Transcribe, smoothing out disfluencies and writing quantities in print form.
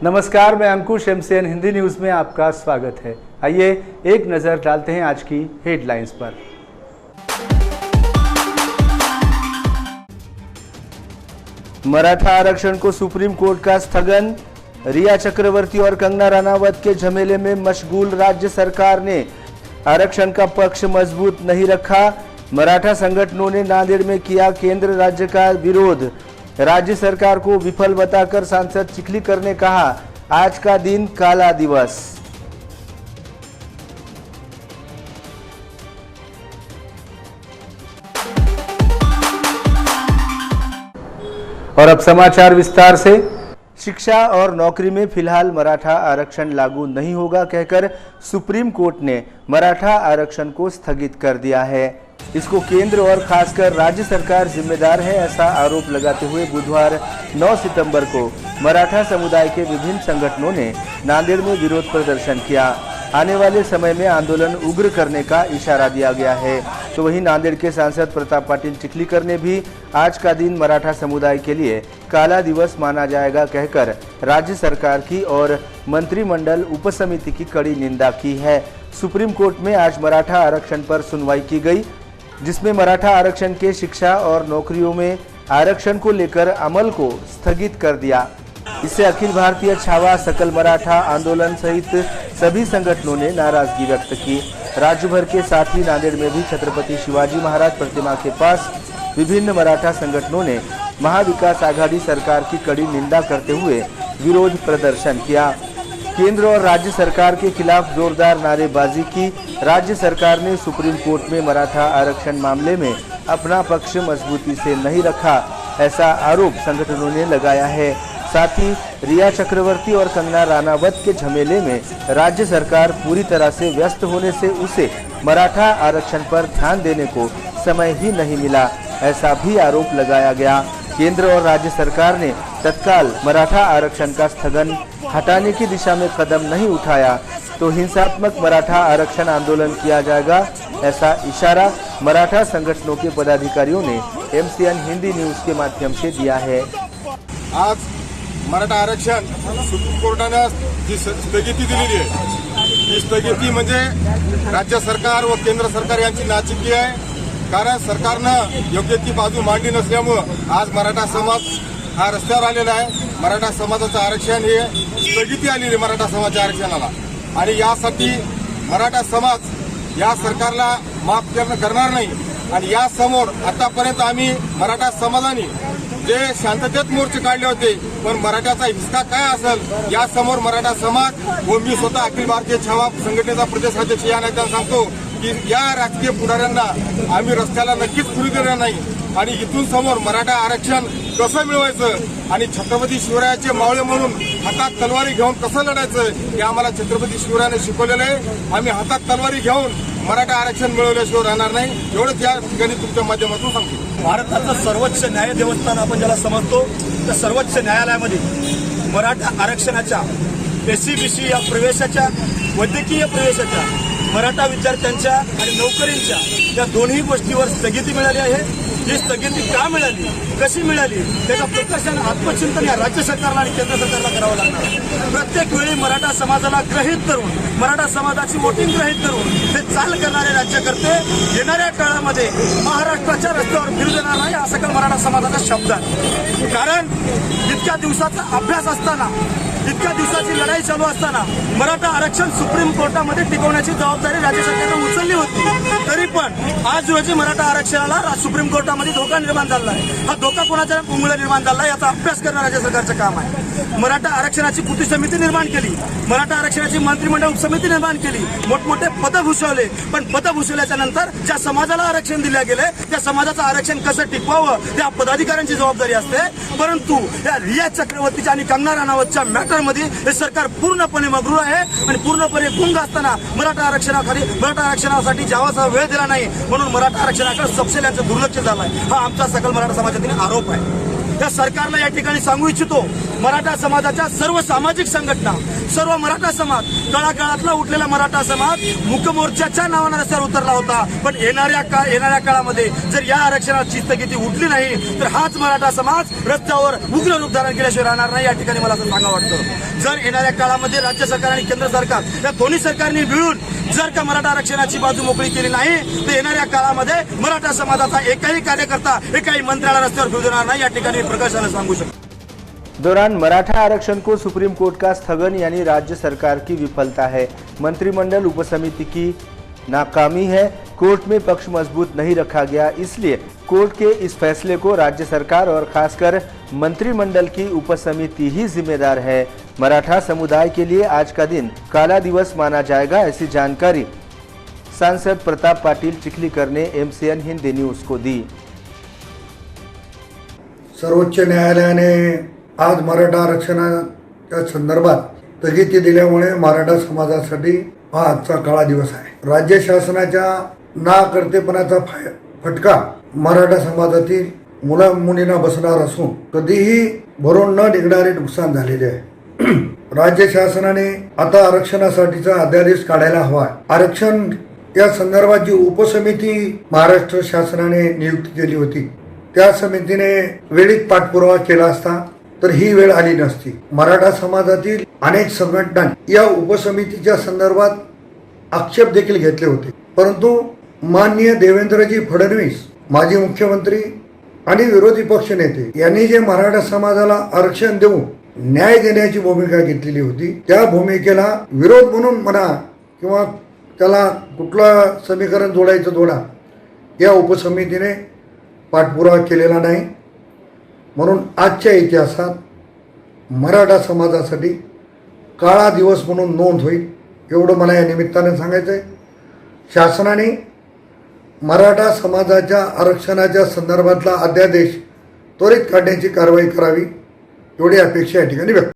नमस्कार, मैं अंकुश MCN Hindi news में आपका स्वागत है। आइए एक नजर डालते हैं आज की हेडलाइंस पर। मराठा आरक्षण को सुप्रीम कोर्ट का स्थगन। रिया चक्रवर्ती और कंगना रनावत के झमेले में मशगूल राज्य सरकार ने आरक्षण का पक्ष मजबूत नहीं रखा। मराठा संगठनों ने नांदेड़ में किया केंद्र राज्य का विरोध। राज्य सरकार को विफल बताकर सांसद चिखलीकर ने कहा, आज का दिन काला दिवस। और अब समाचार विस्तार से। शिक्षा और नौकरी में फिलहाल मराठा आरक्षण लागू नहीं होगा कहकर सुप्रीम कोर्ट ने मराठा आरक्षण को स्थगित कर दिया है। इसको केंद्र और खासकर राज्य सरकार जिम्मेदार है, ऐसा आरोप लगाते हुए बुधवार 9 सितंबर को मराठा समुदाय के विभिन्न संगठनों ने नांदेड़ में विरोध प्रदर्शन किया। आने वाले समय में आंदोलन उग्र करने का इशारा दिया गया है। तो वहीं नांदेड़ के सांसद प्रताप पाटिल चिखलीकर ने भी आज का दिन मराठा समुदाय के लिए काला दिवस माना जाएगा कहकर राज्य सरकार की और मंत्रिमंडल उपसमिति की कड़ी निंदा की है। सुप्रीम कोर्ट में आज मराठा आरक्षण पर सुनवाई की गई, जिसमें मराठा आरक्षण के शिक्षा और नौकरियों में आरक्षण को लेकर अमल को स्थगित कर दिया। इससे अखिल भारतीय छावा सकल मराठा आंदोलन सहित सभी संगठनों ने नाराजगी व्यक्त की। राज्य भर के साथ ही नांदेड़ में भी छत्रपति शिवाजी महाराज प्रतिमा के पास विभिन्न मराठा संगठनों ने महाविकास आघाड़ी सरकार की कड़ी निंदा करते हुए विरोध प्रदर्शन किया। केंद्र और राज्य सरकार के खिलाफ जोरदार नारेबाजी की। राज्य सरकार ने सुप्रीम कोर्ट में मराठा आरक्षण मामले में अपना पक्ष मजबूती से नहीं रखा, ऐसा आरोप संगठनों ने लगाया है। साथ ही रिया चक्रवर्ती और कंगना रनावत के झमेले में राज्य सरकार पूरी तरह से व्यस्त होने से उसे मराठा आरक्षण पर ध्यान देने को समय ही नहीं मिला, ऐसा भी आरोप लगाया गया। केंद्र और राज्य सरकार ने तत्काल मराठा आरक्षण का स्थगन हटाने की दिशा में कदम नहीं उठाया तो हिंसात्मक मराठा आरक्षण आंदोलन किया जाएगा, ऐसा इशारा मराठा संगठनों के पदाधिकारियों ने एमसीएन हिंदी न्यूज के माध्यम से दिया है। आज मराठा आरक्षण सुप्रीम कोर्टाने जी स्थगिती दिलेली आहे, ही स्थगिती म्हणजे राज्य सरकार व केंद्र सरकार यांची नाचक्की आहे। कारण सरकारनं योग्य ती बाजू मांडली नसल्यामुळे आज मराठा समाज हा रस्त्यावर आलेला आहे। मराठा समाजाचं आरक्षण हे स्थगिती आलेली मराठा समाजाच्या आरक्षणाला, आणि यासाठी मराठा समाज या सरकारला माफ करणार नाही। आणि या समोर आतापर्यंत आम्ही मराठा समाजाने जे शांततेत मोर्चे काढले होते, पण मराठ्याचा हिस्सा काय असेल या समोर मराठा समाज व मी स्वतः अखिल भारतीय छावा संघटनेचा प्रदेशाध्यक्ष या नात्याने सांगतो की या राजकीय पुढाऱ्यांना आम्ही रस्त्याला नक्कीच पुढे देणार नाही। आणि इथून समोर मराठा आरक्षण कसं मिळवायचं आणि छत्रपती शिवरायाचे मावळे म्हणून हातात तलवारी घेऊन कसं लढायचं हे आम्हाला छत्रपती शिवरायाने शिकवलेलं आहे। आम्ही हातात तलवारी घेऊन मराठा आरक्षण मिळवल्याशिवाय राहणार नाही, एवढंच या ठिकाणी तुमच्या माध्यमातून सांगतो। भारताचं सर्वोच्च न्याय देवस्थान आपण ज्याला समजतो, त्या सर्वोच्च न्यायालयामध्ये मराठा आरक्षणाच्या एससी-बीसी या प्रवेशाच्या, वैद्यकीय प्रवेशाच्या, मराठा विद्यार्थ्यांच्या आणि नोकरींच्या या दोन्ही गोष्टीवर स्थगिती मिळाली आहे। ही स्थगिती का मिळाली, कशी मिळाली, त्याचं प्रकर्षण आत्मचिंतन या राज्य सरकारला आणि केंद्र सरकारला करावं लागणार। प्रत्येक वेळी मराठा समाजाला ग्रहित धरून, मराठा समाजाची वोटिंग ग्रहित धरून हे चाल करणारे राज्यकर्ते येणाऱ्या काळामध्ये महाराष्ट्राच्या रस्त्यावर फिरू देणार नाही, हा सकल मराठा समाजाचा शब्द आहे। कारण इतक्या दिवसाचा अभ्यास असताना, इतक्या दिवसाची लढाई चालू असताना मराठा आरक्षण सुप्रीम कोर्टामध्ये टिकवण्याची जबाबदारी राज्य सरकारने उचलली होती। तरी पण आज रोजी मराठा आरक्षणाला सुप्रीम कोर्टामध्ये धोका निर्माण झाला आहे। हा धोका कोणाच्या मुळे निर्माण झाला याचा अभ्यास करणं राज्य सरकारचं काम आहे। मराठा आरक्षणाची कृती समिती निर्माण केली, मराठा आरक्षणाची मंत्रिमंडळ उपसमिती निर्माण केली, मोठमोठे पदं भूषवले, पण पदं भूषवल्याच्या नंतर ज्या समाजाला आरक्षण दिले गेले त्या समाजाचं आरक्षण कसं टिकवावं त्या पदाधिकाऱ्यांची जबाबदारी असते। परंतु या रिया चक्रवर्तीच्या आणि कंगना रनावतच्या मॅटरमध्ये हे सरकार पूर्णपणे मग्रूर आहे आणि पूर्णपणे गुंग असताना मराठा आरक्षणासाठी जावाचा वेळ दिला नाही, म्हणून मराठा आरक्षणाकडे सपशेल यांचं दुर्लक्ष झालं आहे, हा आमचा सकल मराठा समाजातील आरोप आहे। या सरकारला या ठिकाणी सांगू इच्छितो, मराठा समाजाच्या सर्व सामाजिक संघटना, सर्व मराठा समाज, तळागाळातला उठलेला मराठा समाज मूक मोर्चाच्या नावानं रस्त्यावर उतरला होता. पण येणाऱ्या काळामध्ये जर या आरक्षणाची स्थगिती उठली नाही तर हाच मराठा समाज रस्त्यावर उग्र रूप धारण केल्याशिवाय राहणार नाही. या ठिकाणी मला असं सांगा वाटतं, जर येणाऱ्या काळामध्ये राज्य सरकार आणि केंद्र सरकार या दोन्ही सरकारने मिळून जर का मराठा आरक्षणाची बाजू मोकळी केली नाही तर येणाऱ्या काळामध्ये मराठा समाजाचा एकही कार्यकर्ता एकाही मंत्र्याला रस्त्यावर फिरू देणार नाही. या ठिकाणी प्रकाशाने सांगू शकतो. दौरान मराठा आरक्षण को सुप्रीम कोर्ट का स्थगन यानी राज्य सरकार की विफलता है, मंत्रिमंडल उपसमिति की नाकामी है, कोर्ट में पक्ष मजबूत नहीं रखा गया, इसलिए कोर्ट के इस फैसले को राज्य सरकार और खासकर मंत्रिमंडल की उपसमिति ही जिम्मेदार है। मराठा समुदाय के लिए आज का दिन काला दिवस माना जाएगा, ऐसी जानकारी सांसद प्रताप पाटिल चिखलीकर ने MCN हिंदी न्यूज को दी। सर्वोच्च न्यायालयाने आज मराठा आरक्षणाच्या संदर्भात स्थगिती दिल्यामुळे मराठा समाजासाठी हा आजचा काळा दिवस आहे. राज्य शासनाच्या नाकर्तेपणाचा फटका मराठा समाजातील मुला मुलींना बसणार असून कधीही भरून न निघणारे नुकसान झालेले आहे. राज्य शासनाने आता आरक्षणासाठीचा अध्यादेश काढायला हवा. आरक्षण या संदर्भात जी उपसमिती महाराष्ट्र शासनाने नियुक्त केली होती त्या समितीने वेळीच पाठपुरावा केला असता तर ही वेळ आली नसती. मराठा समाजातील अनेक संघटनांनी या उपसमितीच्या संदर्भात आक्षेप देखील घेतले होते, परंतु माननीय देवेंद्रजी फडणवीस माजी मुख्यमंत्री आणि विरोधी पक्ष नेते यांनी जे मराठा समाजाला आरक्षण देऊन न्याय देण्याची भूमिका घेतलेली होती त्या भूमिकेला विरोध म्हणून म्हणा किंवा त्याला कुठलं समीकरण जोडायचं जोडा, या उपसमितीने पाठपुरावा केलेला नाही. म्हणून आजच्या इतिहासात मराठा समाजासाठी काळा दिवस म्हणून नोंद होईल एवढं मला या निमित्ताने सांगायचं आहे. शासनाने मराठा समाजाच्या आरक्षणाच्या संदर्भातला अध्यादेश त्वरित काढण्याची कारवाई करावी एवढी अपेक्षा या ठिकाणी व्यक्त